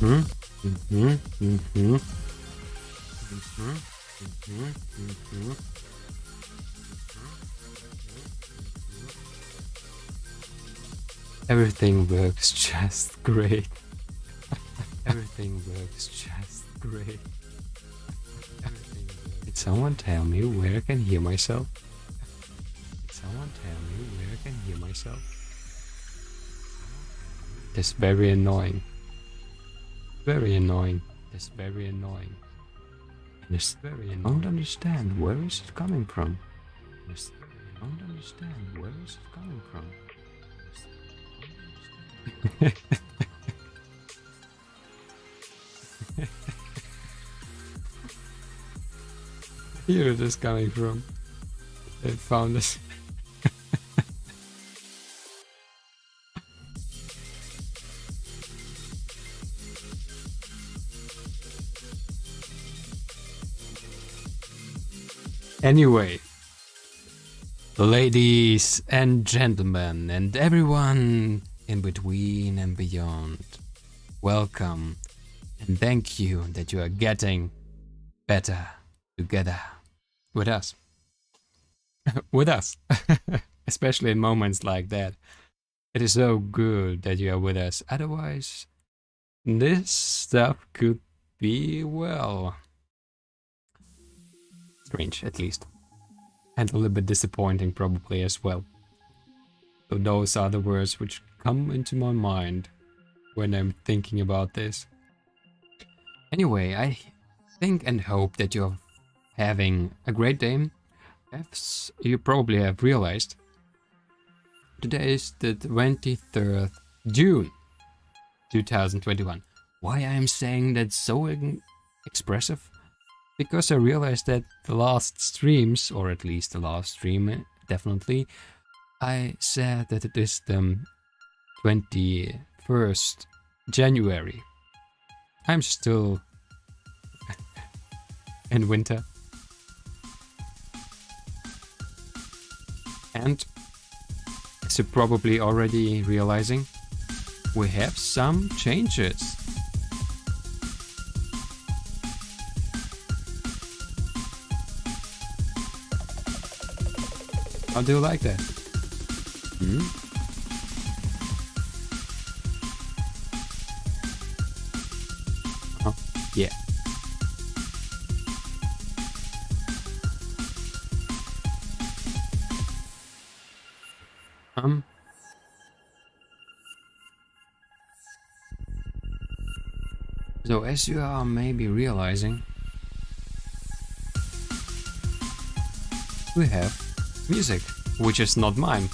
Mm-hmm. Mm-hmm. Mm-hmm. Mm-hmm. Mm-hmm. Mm-hmm. Everything works just great. Everything works just great. Everything works. Did someone tell me where I can hear myself? Did someone tell me where I can hear myself? That's very annoying. Very annoying. That's very annoying. And it's very annoying. I don't understand where is it coming from. I don't understand where is it coming from. Here it is coming from. They found us. Anyway, ladies and gentlemen, and everyone in between and beyond, welcome and thank you that you are getting better together with us. With us, especially in moments like that. It is so good that you are with us. Otherwise, this stuff could be, well, strange at least. And a little bit disappointing probably as well. So those are the words which come into my mind when I'm thinking about this. Anyway, I think and hope that you're having a great day. As you probably have realized, today is the 23rd June 2021. Why I'm saying that so expressive? Because I realized that the last streams, or at least the last stream definitely, I said that it is the 21st January. I'm still in winter. And as you're probably already realizing, we have some changes. How do you like that? Hmm? Yeah. So as you are maybe realizing, we have music, which is not mine,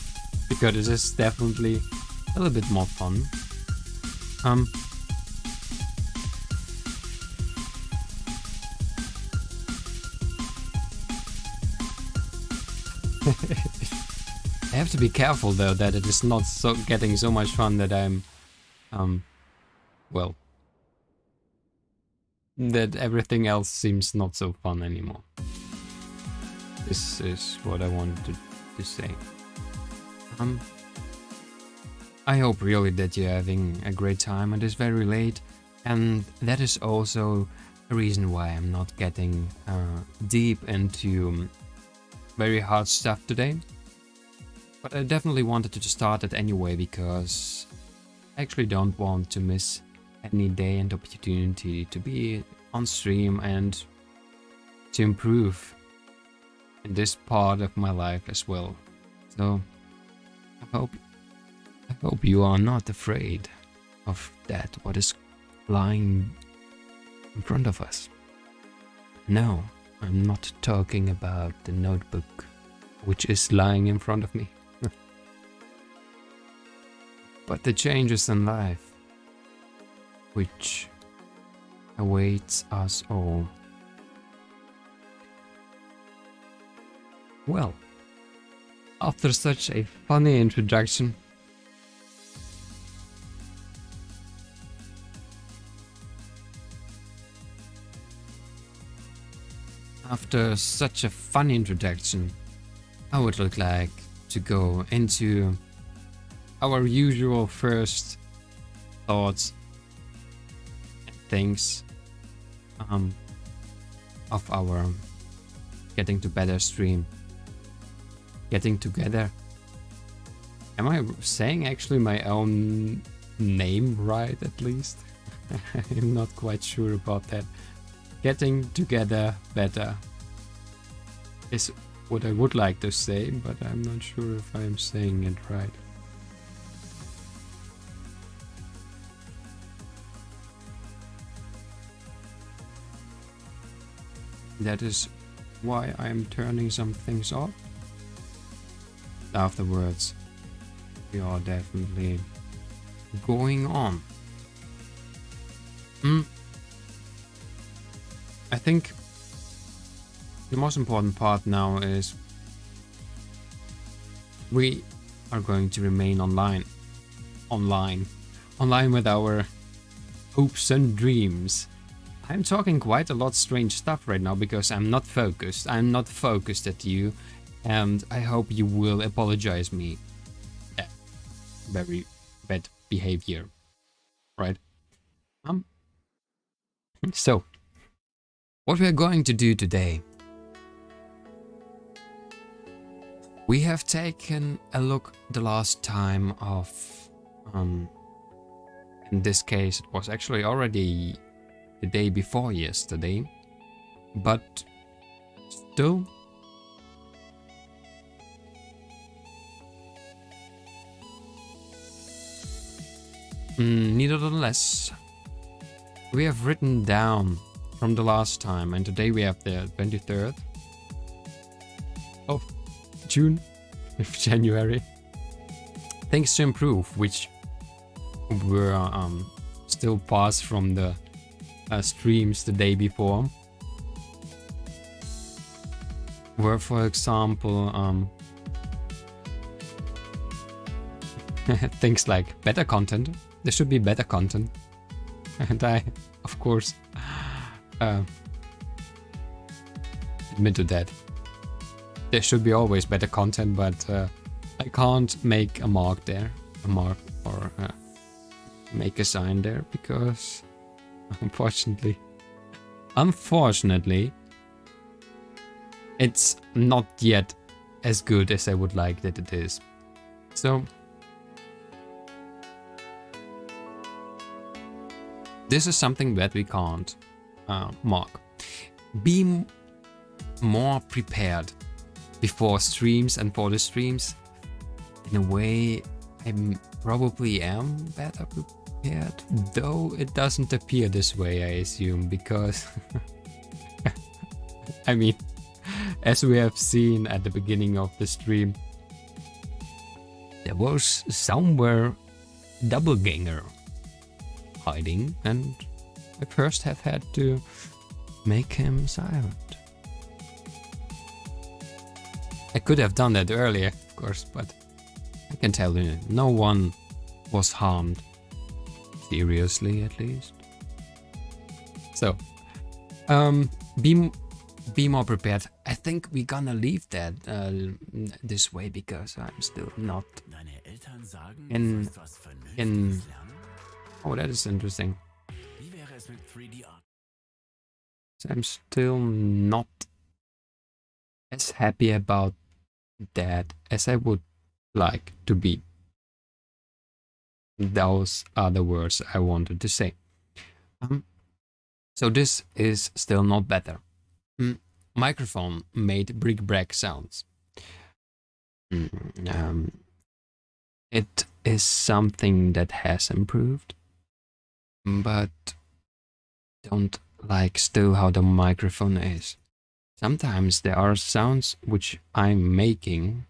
because this is definitely a little bit more fun. I have to be careful though that it is not so getting so much fun that I'm, well, that everything else seems not so fun anymore. This is what I wanted to say. I hope really that you're having a great time. It is very late, and that is also a reason why I'm not getting deep into very hard stuff today. But I definitely wanted to start it anyway, because I actually don't want to miss any day and opportunity to be on stream and to improve in this part of my life as well. So I hope you are not afraid of that, what is lying in front of us. No, I'm not talking about the notebook which is lying in front of me. But the changes in life which awaits us all. Well, after such a funny introduction, I would like to go into our usual first thoughts things of our getting to better stream. Getting together. Am I saying actually my own name right, at least? I'm not quite sure about that. Getting together better is what I would like to say, but I'm not sure if I'm saying it right. That is why I'm turning some things off. Afterwards, we are definitely going on. I think the most important part now is we are going to remain online with our hopes and dreams. I'm talking quite a lot strange stuff right now because I'm not focused. I'm not focused at you, and I hope you will apologize me. Very bad behavior, right? So, what we are going to do today. We have taken a look the last time of, in this case it was actually already the day before yesterday, but still nevertheless, we have written down from the last time, and today we have the 23rd of June, of January. Things to improve, which were still passed from the streams the day before, were, for example, things like better content. There should be better content, and I, of course, admit to that. There should be always better content, but I can't make a mark there, or make a sign there, because unfortunately, it's not yet as good as I would like that it is. So this is something that we can't mark. Be more prepared before streams and for the streams. In a way, I probably am better prepared, though it doesn't appear this way, I assume, because I mean, as we have seen at the beginning of the stream, there was somewhere doppelganger hiding, and I first have had to make him silent. I could have done that earlier, of course, but I can tell you, no one was harmed. Seriously, at least. So, be more prepared. I think we're gonna leave that this way, because I'm still not in. Oh, that is interesting. So I'm still not as happy about that as I would like to be. Those are the words I wanted to say. So this is still not better. Microphone made brick-brack sounds. It is something that has improved, but don't like still how the microphone is. Sometimes there are sounds which I'm making,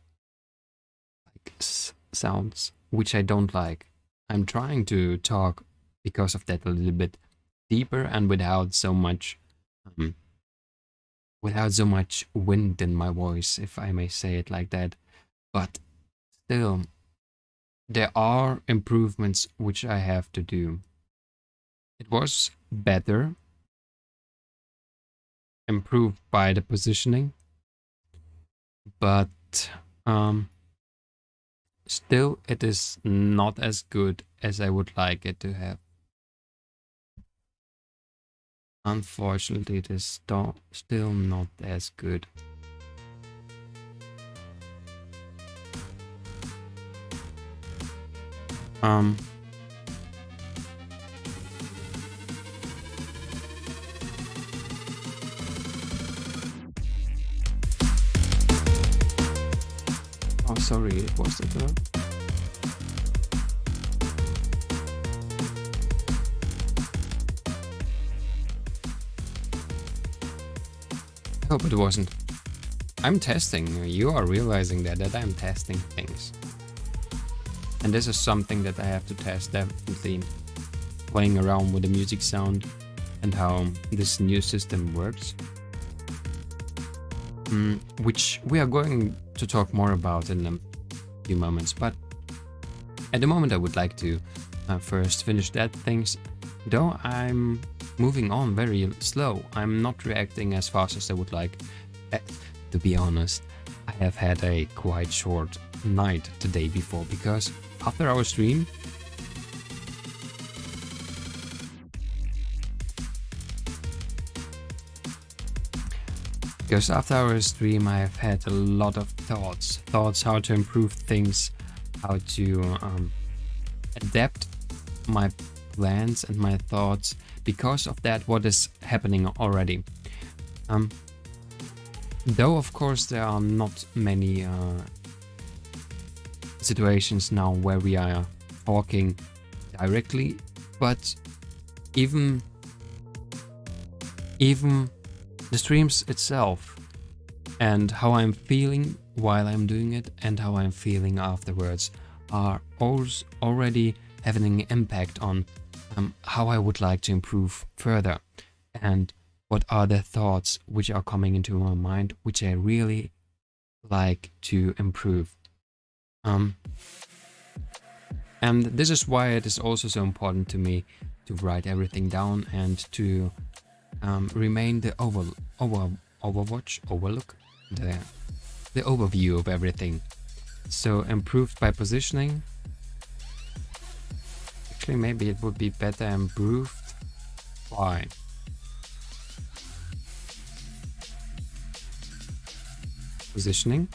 like sounds which I don't like. I'm trying to talk because of that a little bit deeper and without so much wind in my voice, if I may say it like that. But still, there are improvements which I have to do. It was better, improved by the positioning, but still it is not as good as I would like it to have. Unfortunately, it is still not as good. Um. Oh, sorry, it was the. I hope it wasn't. I'm testing. You are realizing that I'm testing things. And this is something that I have to test, definitely. Playing around with the music sound and how this new system works. Which we are going to talk more about in a few moments. But at the moment I would like to first finish that things. Though I'm moving on very slow. I'm not reacting as fast as I would like. To be honest, I have had a quite short night the day before, because after our stream, I have had a lot of thoughts how to improve things, how to adapt my plans and my thoughts because of that what is happening already. Though of course there are not many situations now where we are talking directly, but even the streams itself and how I'm feeling while I'm doing it and how I'm feeling afterwards are already having an impact on how I would like to improve further, and what are the thoughts which are coming into my mind which I really like to improve. And this is why it is also so important to me to write everything down and to remain the overlook, the overview of everything. So improved by positioning. Actually, maybe it would be better improved by positioning.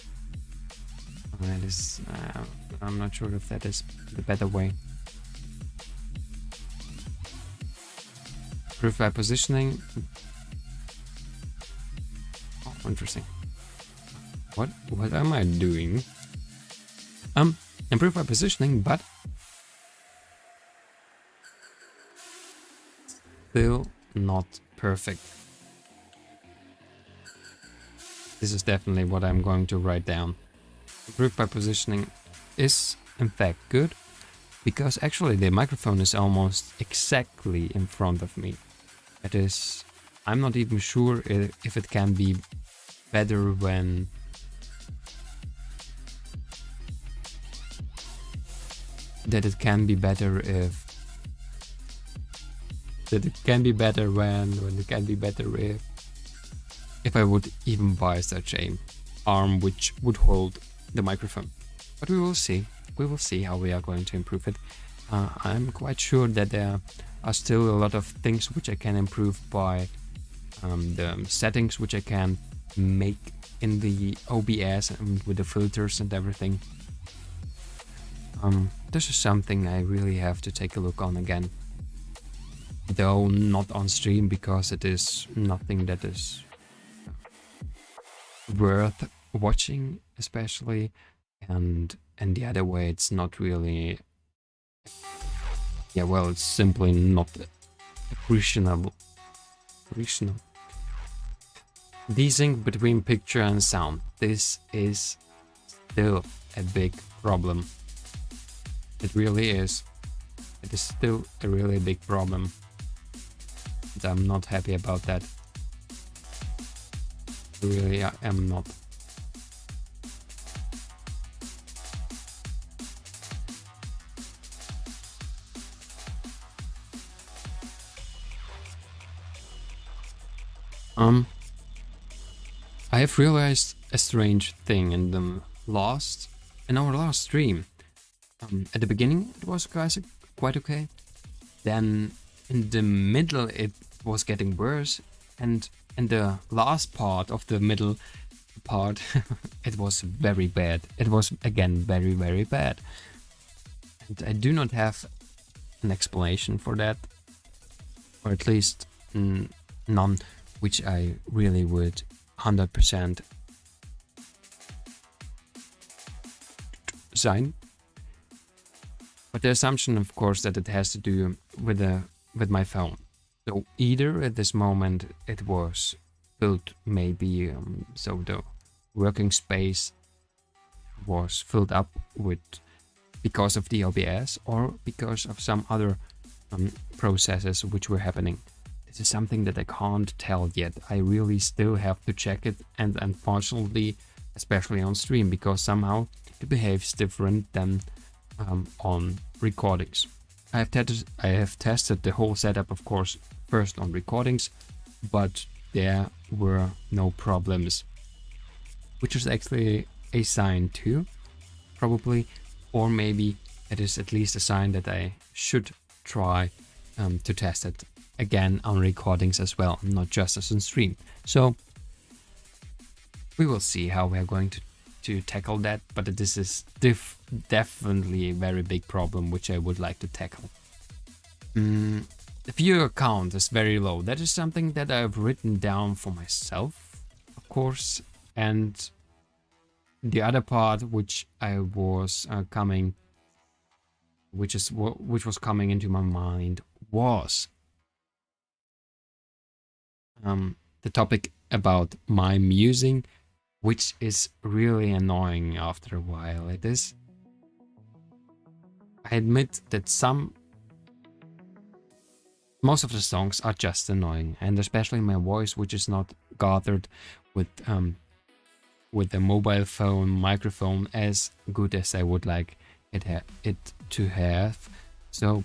That is, I'm not sure if that is the better way. Improved by positioning. Oh, interesting. What am I doing? Improved by positioning, but still not perfect. This is definitely what I'm going to write down. Improved by positioning is in fact good, because actually the microphone is almost exactly in front of me. It is, I'm not even sure if it can be better when when it can be better if I would even buy such a arm which would hold the microphone. But we will see. We will see how we are going to improve it. I'm quite sure that there are still a lot of things which I can improve by the settings which I can make in the OBS and with the filters and everything. This is something I really have to take a look on again. Though not on stream, because it is nothing that is worth watching, especially, and the other way it's not really, yeah, well, it's simply not appreciable. Desync between picture and sound, this is still a big problem. It really is. It is still a really big problem, and I'm not happy about that. Really, I am not. I have realized a strange thing in our last stream. At the beginning it was quite okay. Then in the middle it was getting worse, and in the last part of the middle part, it was very bad. It was again very, very bad. And I do not have an explanation for that, or at least none which I really would 100% sign. But the assumption, of course, that it has to do with my phone. So either at this moment it was filled, maybe so the working space was filled up with because of the OBS or because of some other processes which were happening. This is something that I can't tell yet. I really still have to check it, and unfortunately, especially on stream, because somehow it behaves different than on recordings. I have tested the whole setup, of course, first on recordings, but there were no problems, which is actually a sign too, probably, or maybe it is at least a sign that I should try to test it again on recordings as well, not just as on stream. So we will see how we are going to tackle that, but this is definitely a very big problem which I would like to tackle. The viewer count is very low. That is something that I've written down for myself, of course, and the other part which I was which was coming into my mind was the topic about my musing, which is really annoying after a while. It is. I admit that most of the songs are just annoying, and especially my voice, which is not gathered with the mobile phone microphone as good as I would like it to have. So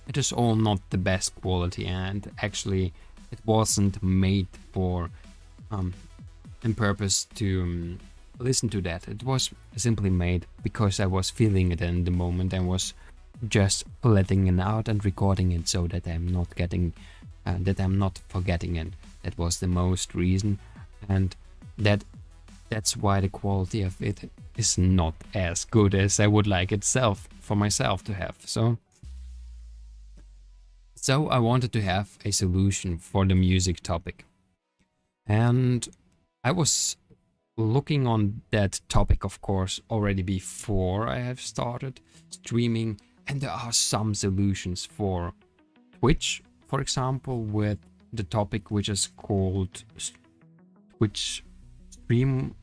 it is all not the best quality, and actually it wasn't made for in purpose to listen to that. It was simply made because I was feeling it in the moment and was just letting it out and recording it so that I'm not getting that I'm not forgetting it. That was the most reason, and that's why the quality of it is not as good as I would like itself for myself to have. So I wanted to have a solution for the music topic, and I was looking on that topic, of course, already before I have started streaming, and there are some solutions for Twitch, for example, with the topic which is called Twitch stream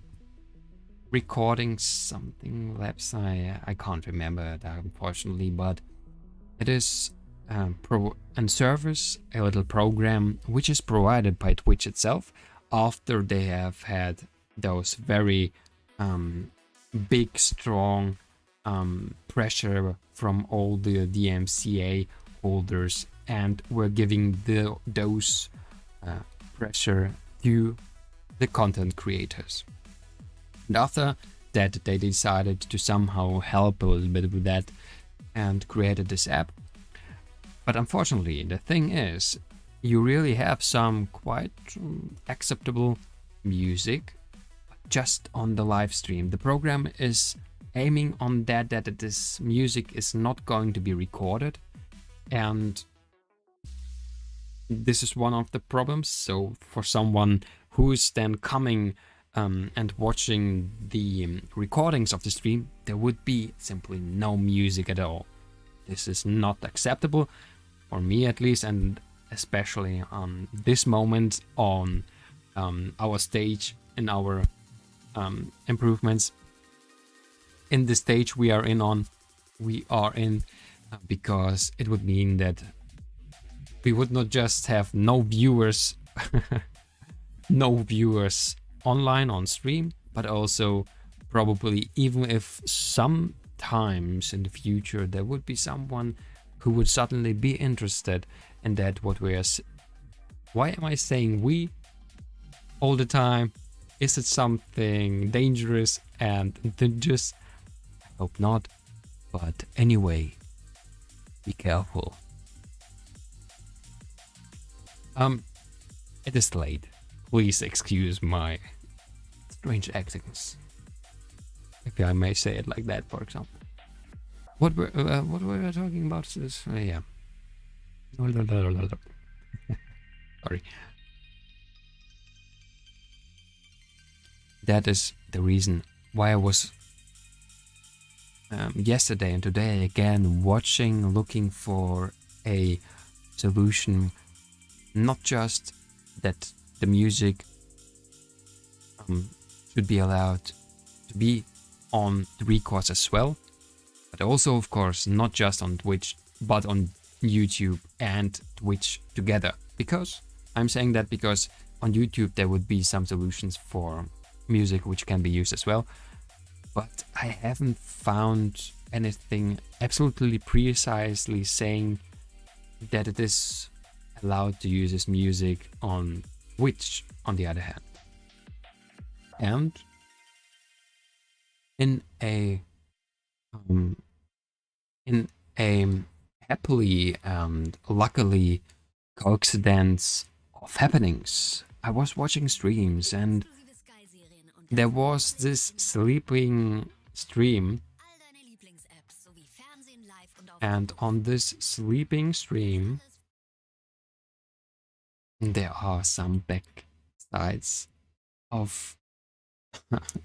recording something labs. I can't remember that, unfortunately, but it is a service, a little program which is provided by Twitch itself after they have had those very big, strong pressure from all the DMCA holders, and were giving those pressure to the content creators. And after that, they decided to somehow help a little bit with that and created this app. But unfortunately, the thing is, you really have some quite acceptable music just on the live stream. The program is aiming on that this music is not going to be recorded, and this is one of the problems. So for someone who's then coming and watching the recordings of the stream, there would be simply no music at all. This is not acceptable for me, at least, and especially on this moment on our stage and our improvements in the stage we are in because it would mean that we would not just have no viewers no viewers online on stream, but also probably, even if sometimes in the future there would be someone who would suddenly be interested in that what we are. Why am I saying we all the time? Is it something dangerous and just? I hope not. But anyway, be careful. It is late. Please excuse my strange actions, if I may say it like that, for example. What were we talking about? This, yeah. Sorry. That is the reason why I was yesterday and today again looking for a solution. Not just that the music should be allowed to be on the records as well, but also, of course, not just on Twitch, but on YouTube and Twitch together. Because I'm saying that because on YouTube there would be some solutions for music which can be used as well, but I haven't found anything absolutely precisely saying that it is allowed to use this music on Twitch, on the other hand. And in a happily and luckily coincidence of happenings, I was watching streams and there was this sleeping stream, and on this sleeping stream there are some backsides of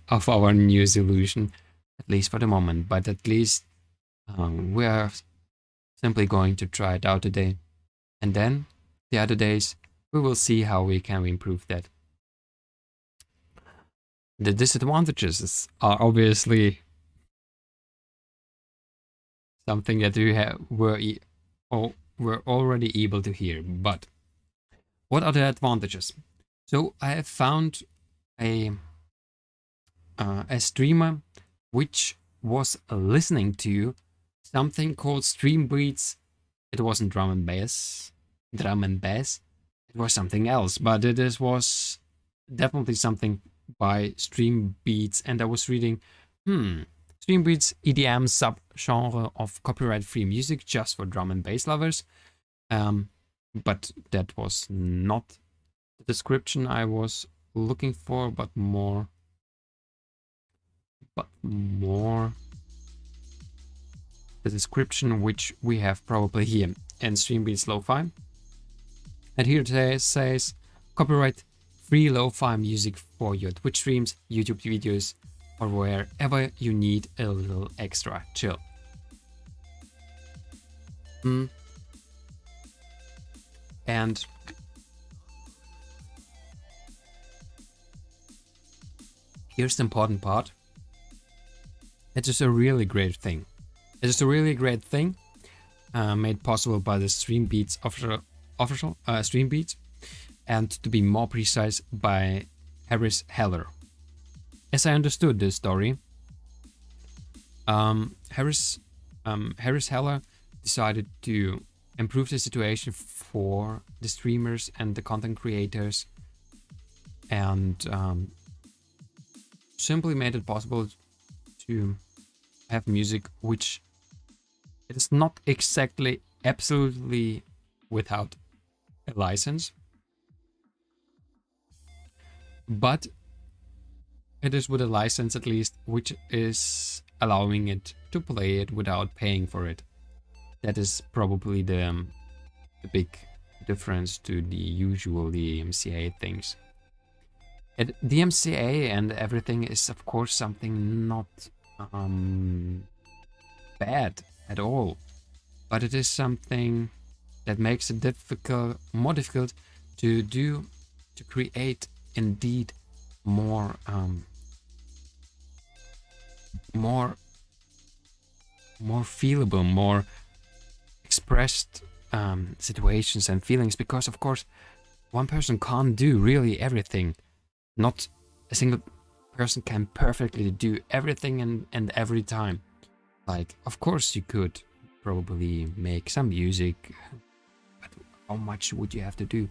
of our new solution, at least for the moment, but at least we are simply going to try it out today, and then the other days we will see how we can improve that. The disadvantages are obviously something that we were already able to hear, but what are the advantages? So I have found a streamer which was listening to something called stream beats. It wasn't drum and bass. It was something else, but it was definitely something by stream beats, and I was reading, stream beats EDM subgenre of copyright-free music just for drum and bass lovers. But that was not the description I was looking for, but more the description which we have probably here in Streambeats Lo-Fi. And here it says copyright free lo-fi music for your Twitch streams, YouTube videos, or wherever you need a little extra chill. And here's the important part. It is a really great thing. It is a really great thing made possible by the Streambeats official Streambeats, and to be more precise, by Harris Heller. As I understood this story, Harris Heller decided to improve the situation for the streamers and the content creators, and simply made it possible to have music which is not exactly absolutely without a license, but it is with a license at least, which is allowing it to play it without paying for it. That is probably the big difference to the usual DMCA things. The DMCA and everything is of course something not bad at all, but it is something that makes it more difficult to create indeed more feelable, more expressed situations and feelings, because of course one person can't do really everything. Not a single person can perfectly do everything and every time. Like, of course you could probably make some music, but how much would you have to do?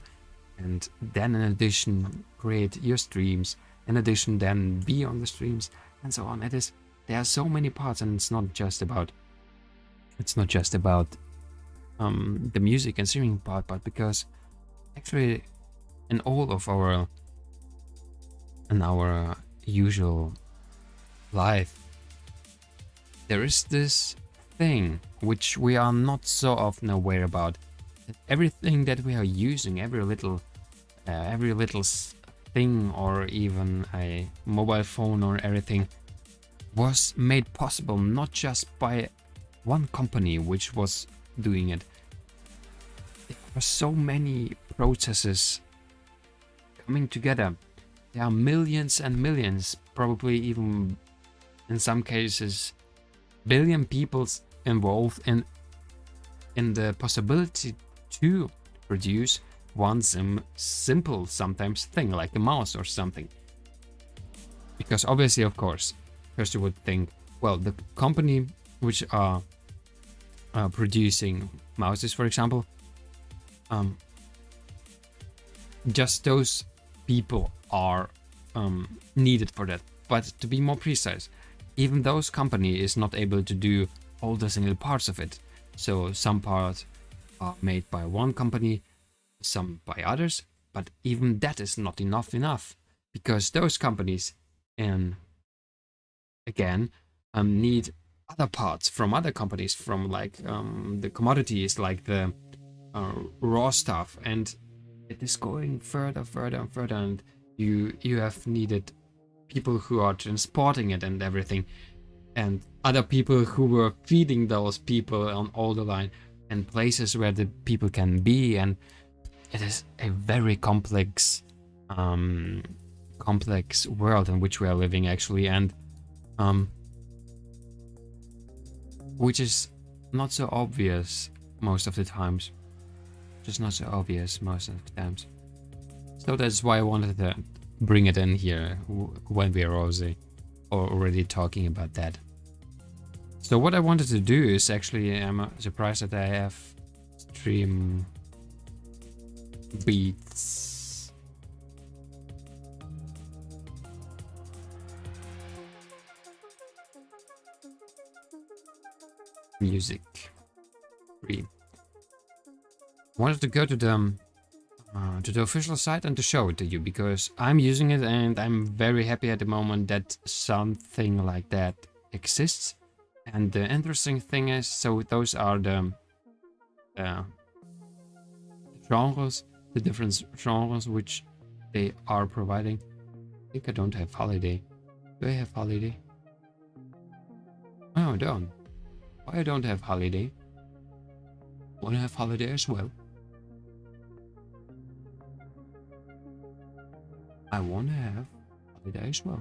And then in addition create your streams, in addition then be on the streams, and so on. There are so many parts, and it's not just about the music and streaming part, but because actually in all of our usual life, there is this thing which we are not so often aware about. Everything that we are using, every little thing, or even a mobile phone or everything, was made possible not just by one company which was doing it. There are so many processes coming together. There are millions and millions, probably even in some cases billion people involved in the possibility to produce one simple sometimes thing like a mouse or something. Because obviously, of course, first you would think, well, the company which are producing mouses, for example, just those people are needed for that. But to be more precise, even those company is not able to do all the single parts of it. So some parts are made by one company, some by others, but even that is not enough, because those companies, and again, need other parts from other companies, from like the commodities, like the raw stuff, and it is going further and further, and you have needed people who are transporting it and everything, and other people who were feeding those people on all the line, and places where the people can be, and it is a very complex world in which we are living, actually, and which is not so obvious most of the times. Just not so obvious most of the times. So that's why I wanted to bring it in here when we are already talking about that. So what I wanted to do is actually, I'm surprised that I have stream beats. Music. Free. I wanted to go to the official site and to show it to you, because I'm using it and I'm very happy at the moment that something like that exists. And the interesting thing is, so those are the genres, the different genres which they are providing. I think I don't have holiday. Do I have holiday? No, I don't. Why I don't have holiday? Want to have holiday as well? I want to have holiday as well.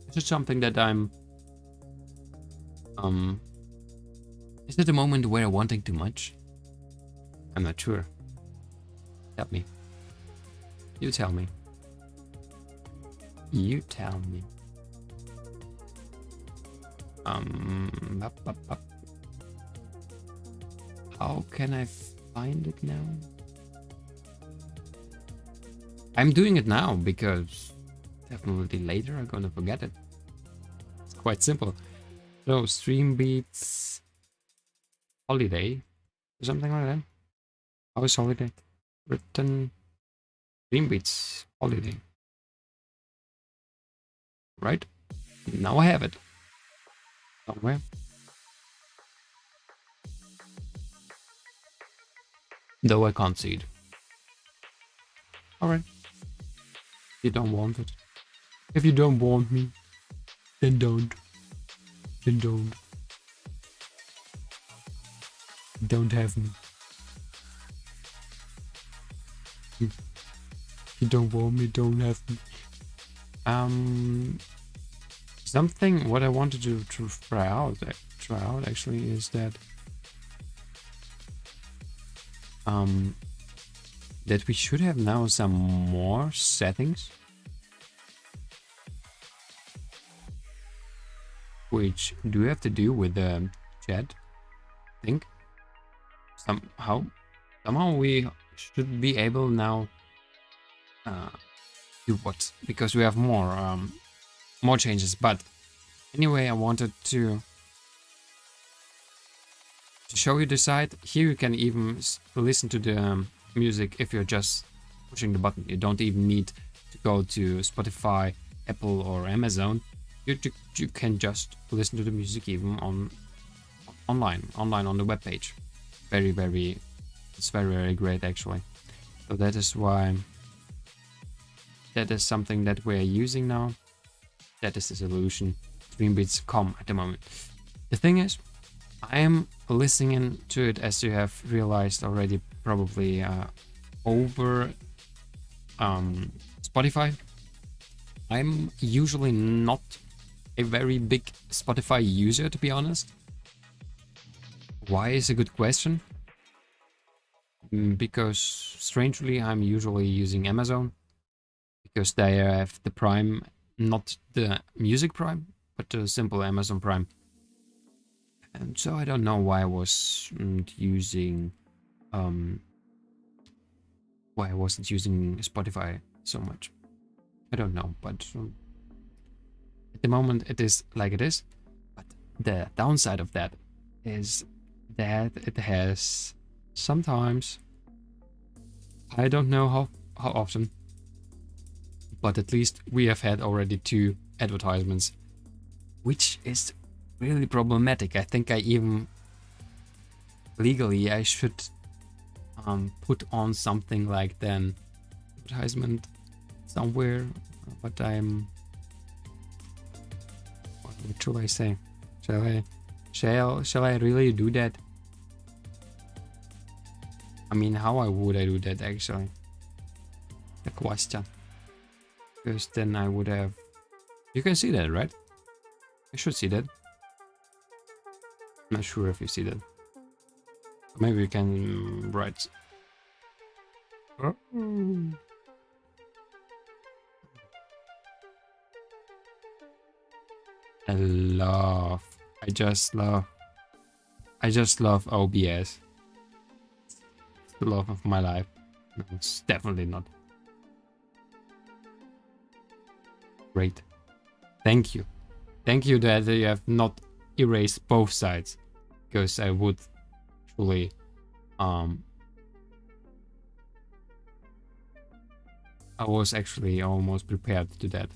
Is it something that I'm... Is it a moment where I'm wanting too much? I'm not sure. Help me. You tell me. You tell me. How can I find it now? I'm doing it now because definitely later I'm gonna forget it. It's quite simple. So stream beats holiday, something like that. How is holiday written? Stream beats holiday. Right? Now I have it. Somewhere. Though I can't see it. Alright. You don't want it. If you don't want me, then don't. Then don't. Don't have me. You don't want me, don't have me. Something what I wanted to try out actually is that that we should have now some more settings which do have to do with the chat. I think somehow we should be able now do what, because we have more changes. But anyway, I wanted to show you the site. Here you can even listen to the music if you're just pushing the button. You don't even need to go to Spotify, Apple, or Amazon. You can just listen to the music even online on the web page. It's very great actually. So that is why that is something that we're using now. That is the solution. Dreambeats.com at the moment. The thing is, I am listening to it, as you have realized already, probably over Spotify. I'm usually not a very big Spotify user, to be honest. Why is a good question. Because strangely I'm usually using Amazon, because they have the Prime, not the Music Prime, but the simple Amazon Prime. And so I don't know why I wasn't using Spotify so much. I don't know, but at the moment it is like it is. But the downside of that is that it has sometimes, I don't know how often, but at least we have had already 2 advertisements, which is really problematic. I think I even legally I should put on something like then advertisement somewhere, but what should I say? Shall I really do that? I mean, how would I do that actually? The question. Because then I would have... You can see that, right? You should see that. I'm not sure if you see that. Maybe we can write... I just love OBS. It's the love of my life. No, it's definitely not. Great. Thank you. Thank you that you have not erased both sides, because I would truly I was actually almost prepared to that.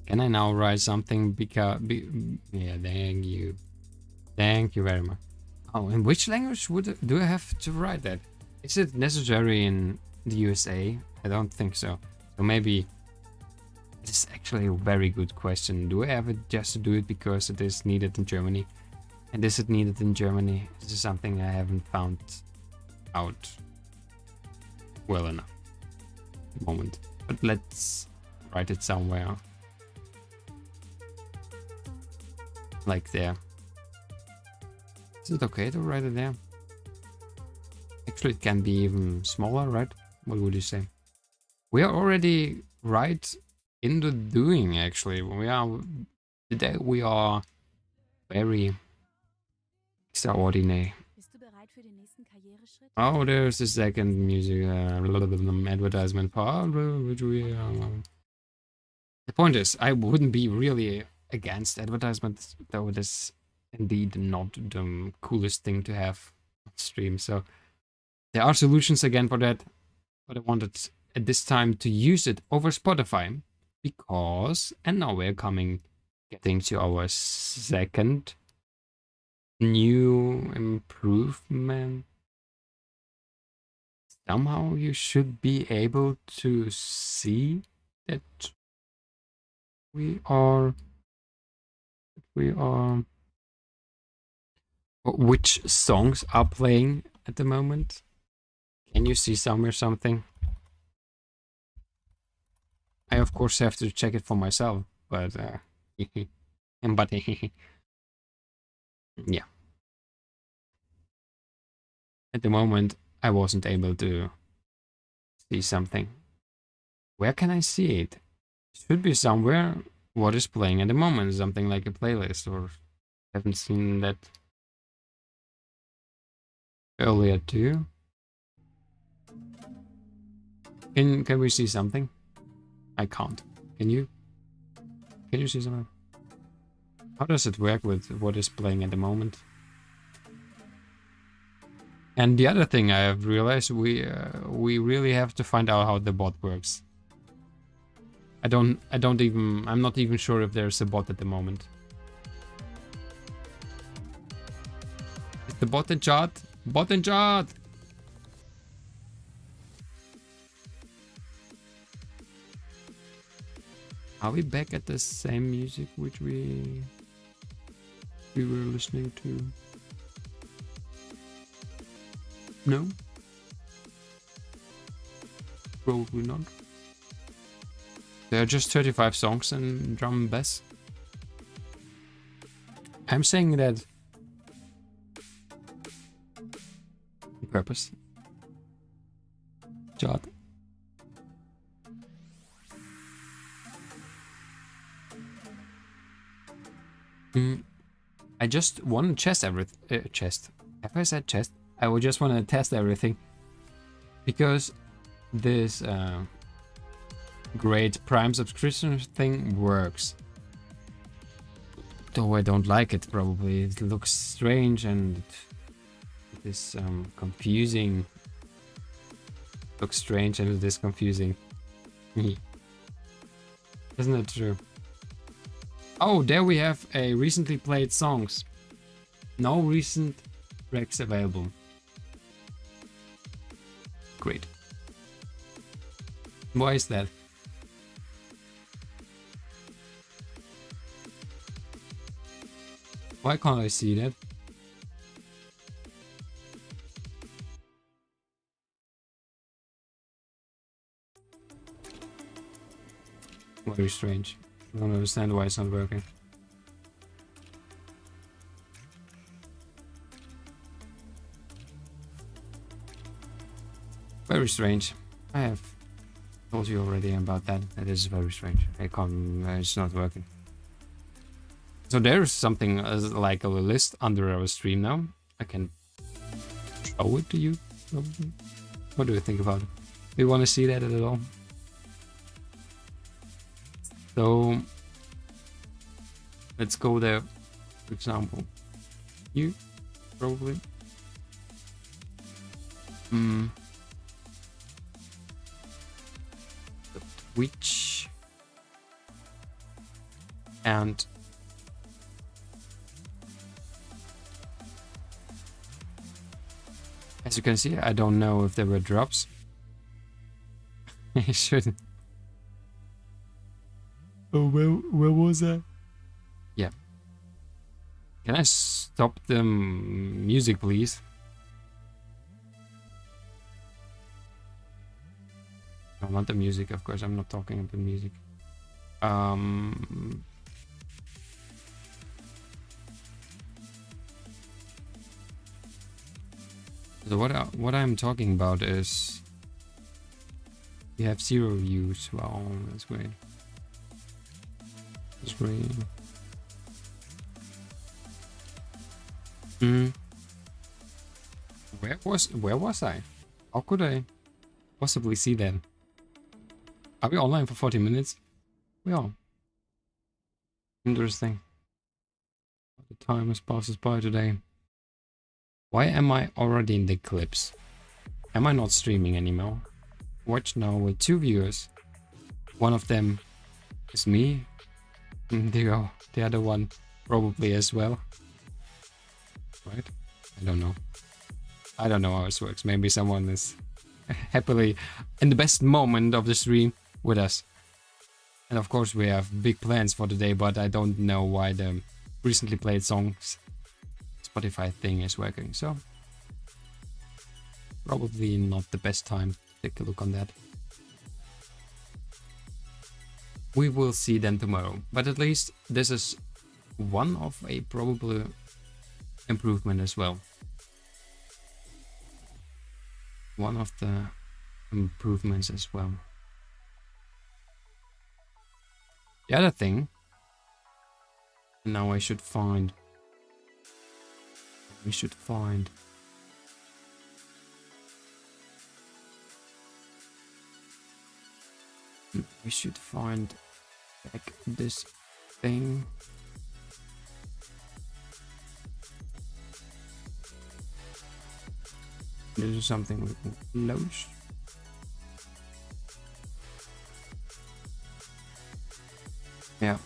Can I now write something? Because yeah, thank you very much. Oh, in which language do I have to write that? Is it necessary in the USA? I don't think so. So maybe it is actually a very good question. Do I have it just to do it because it is needed in Germany? And is it needed in Germany? This is something I haven't found out well enough at the moment. But let's write it somewhere. Like there. Is it okay to write it there? Actually, it can be even smaller, right? What would you say? We are already right in the doing, actually. Today we are very extraordinary. Oh, there's the second music advertisement part, which we the point is, I wouldn't be really against advertisements, though it is indeed not the coolest thing to have on stream. So there are solutions again for that, but I wanted at this time to use it over Spotify because, and now we're getting to our second new improvement. Somehow you should be able to see that we are which songs are playing at the moment. Can you see somewhere something? I of course have to check it for myself, but but yeah. At the moment I wasn't able to see something. Where can I see it? Should be somewhere. What is playing at the moment? Something like a playlist, or haven't seen that earlier too. Can we see something? I can't. Can you? Can you see something? How does it work with what is playing at the moment? And the other thing I have realized, we really have to find out how the bot works. I'm not even sure if there's a bot at the moment. Is the bot in chat? Bot in chat! Are we back at the same music which we were listening to? No? Probably not. There are just 35 songs in drum and bass. I'm saying that on purpose. Jot. I just want to test everything. Chest. Have I said chest? I would just want to test everything. Because this great Prime subscription thing works. Though I don't like it, probably. It looks strange and it is confusing. Looks strange and it is confusing. Isn't it true? Oh, there we have a recently played songs. No recent tracks available. Great. Why is that? Why can't I see that? Very strange. I don't understand why it's not working. Very strange. I have told you already about that. That is very strange. I can't. It's not working. So there's something like a list under our stream now. I can show it to you. What do you think about it? Do you want to see that at all? So let's go there. For example, you probably. The Twitch and as you can see, I don't know if there were drops. I shouldn't. Oh, where was I? Yeah. Can I stop the music, please? No, not the music, of course. I'm not talking about the music. So what I'm talking about is we have 0 views. Wow, that's great. That's great. Where was I? How could I possibly see that? Are we online for 40 minutes? We are. Interesting. The time has passes by today. Why am I already in the clips? Am I not streaming anymore? Watch now with 2 viewers. One of them is me. The other one probably as well. Right? I don't know. I don't know how this works. Maybe someone is happily in the best moment of the stream with us. And of course we have big plans for the day, but I don't know why the recently played songs Spotify thing is working, so probably not the best time to take a look on that. We will see then tomorrow, but at least this is one of a probable improvement as well. One of the improvements as well. The other thing, now we should find back this thing. This is something we can close. Yeah,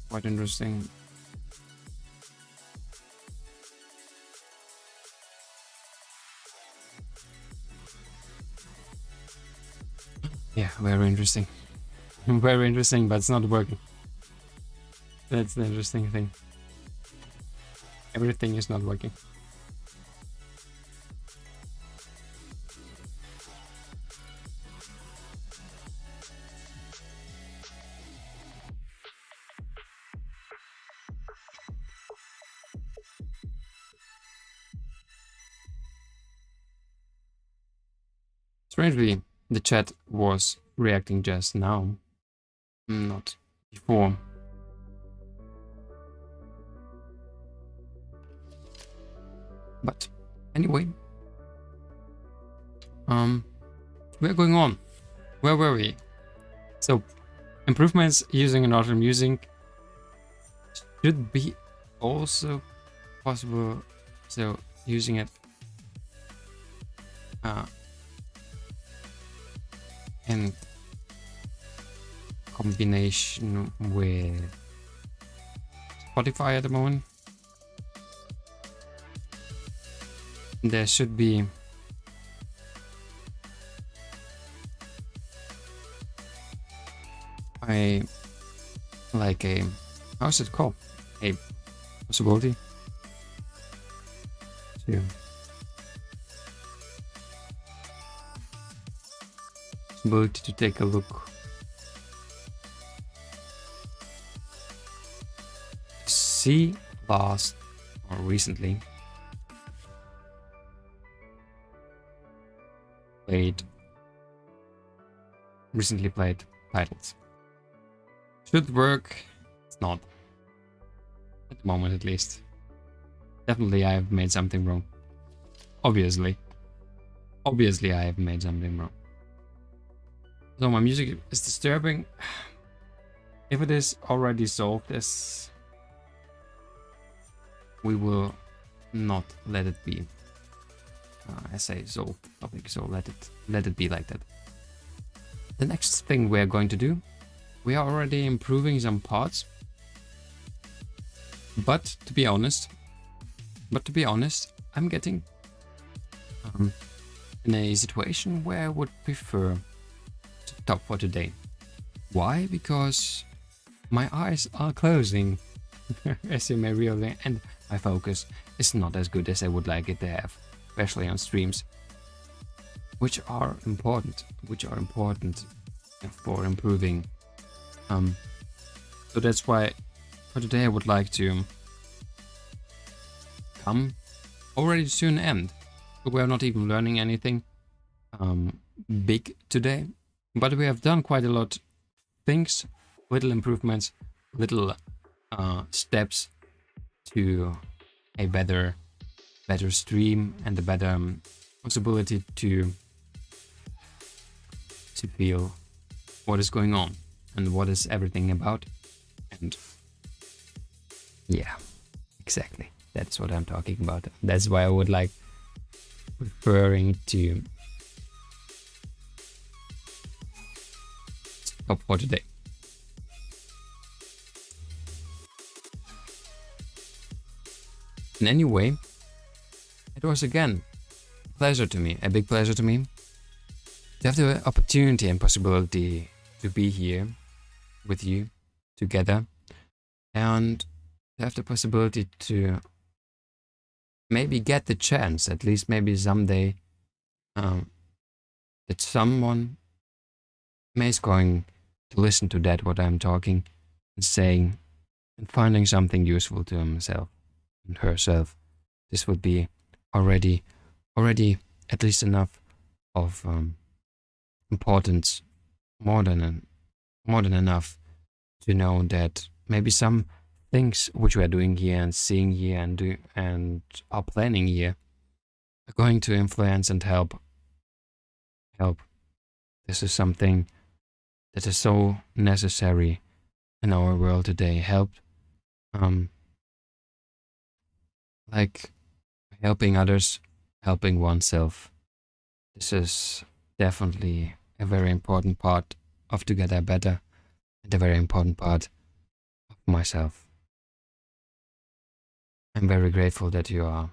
quite interesting. Yeah, very interesting. Very interesting, but it's not working. That's the interesting thing. Everything is not working. Strangely, the chat was reacting just now, not before. But anyway, we're going on. Where were we? So, improvements using another music should be also possible. So, using it in combination with Spotify at the moment. There should be how's it called? A possibility to take a look. See last or recently played titles. Should work. It's not. At the moment at least. Definitely I have made something wrong. Obviously I have made something wrong. So my music is disturbing. If it is already solved, this we will not let it be. I say solved topic, so let it be like that. The next thing we are going to do, we are already improving some parts. But to be honest, I'm getting in a situation where I would prefer to stop for today. Why? Because my eyes are closing, as you may realize, and my focus is not as good as I would like it to have, especially on streams, which are important for improving. So that's why for today I would like to come already to an end. We are not even learning anything big today, but we have done quite a lot of things, little improvements, little steps to a better stream and a better possibility to feel what is going on and what is everything about. And yeah, exactly, that's what I'm talking about. That's why I would like referring to stop for today. In any way, it was again a big pleasure to me to have the opportunity and possibility to be here with you together, and to have the possibility to maybe get the chance, at least maybe someday, that someone may is going to listen to that what I'm talking and saying and finding something useful to himself and herself. This would be already at least enough of importance, more than enough to know that maybe some things which we are doing here and seeing here and are planning here are going to influence and help. This is something that is so necessary in our world today. Help, like helping others helping oneself. This is definitely a very important part of Together Better and a very important part of myself. I'm very grateful that you are.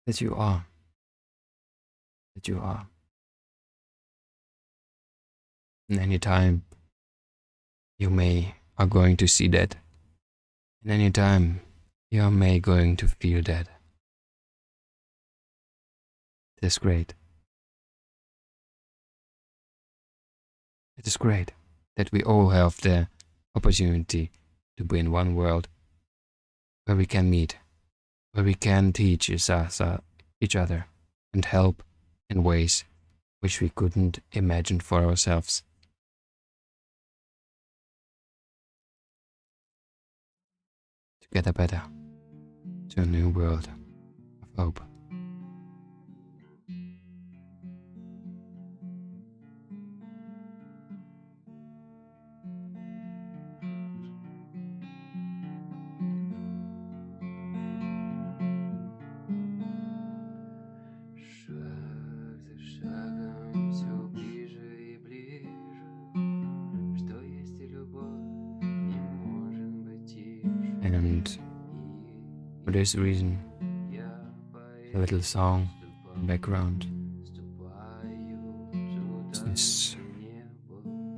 That you are. That you are. And anytime you may are going to see that. And anytime you are may going to feel that. It is great. It is great that we all have the opportunity to be in one world where we can meet, where we can teach each other and help in ways which we couldn't imagine for ourselves. Together better to a new world of hope. Шаг за шагом все ближе и ближе, что есть и любовь не может быть тише. And for this reason, a little song in the background is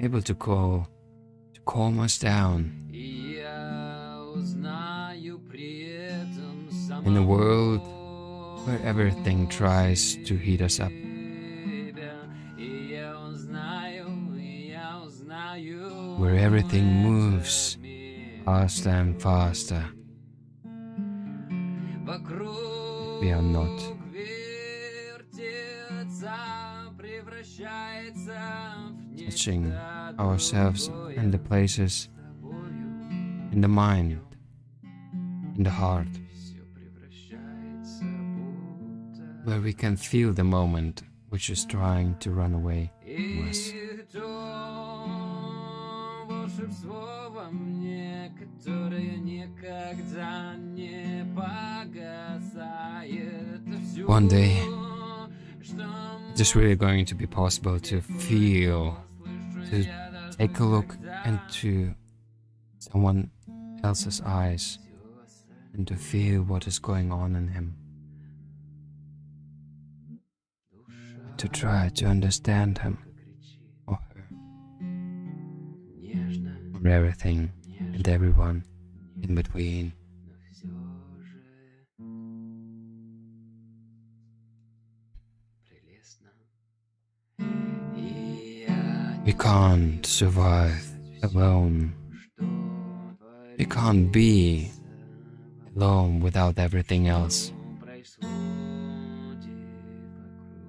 able to calm us down in a world where everything tries to heat us up. Where everything moves faster and faster. We are not. Touching ourselves in the places, in the mind, in the heart, where we can feel the moment which is trying to run away from us. One day, it is really going to be possible to feel, to take a look into someone else's eyes and to feel what is going on in him. To try to understand him or her or everything and everyone in between. We can't survive alone. We can't be alone without everything else.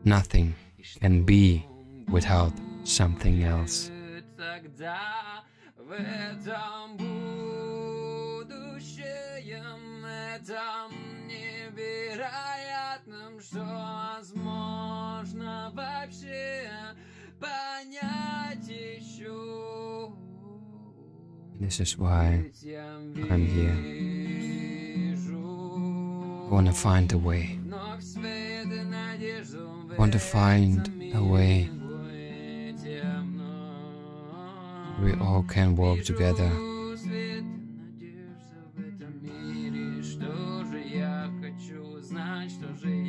Nothing can be without something else. This is why I'm here. I want to find a way. I want to find a way we all can work together.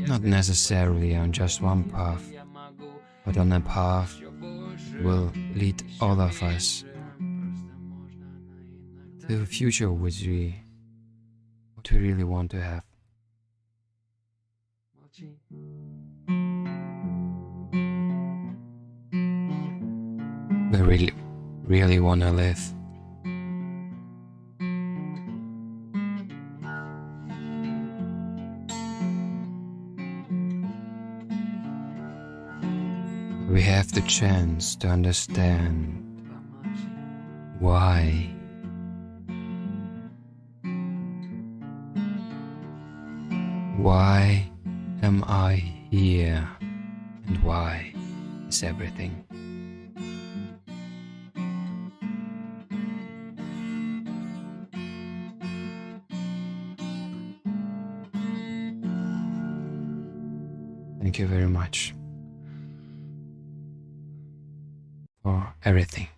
Not necessarily on just one path, but on a path that will lead all of us to the future which we really want to have. We really want to live. We have the chance to understand why. Why am I here? And why is everything? Thank you very much for everything.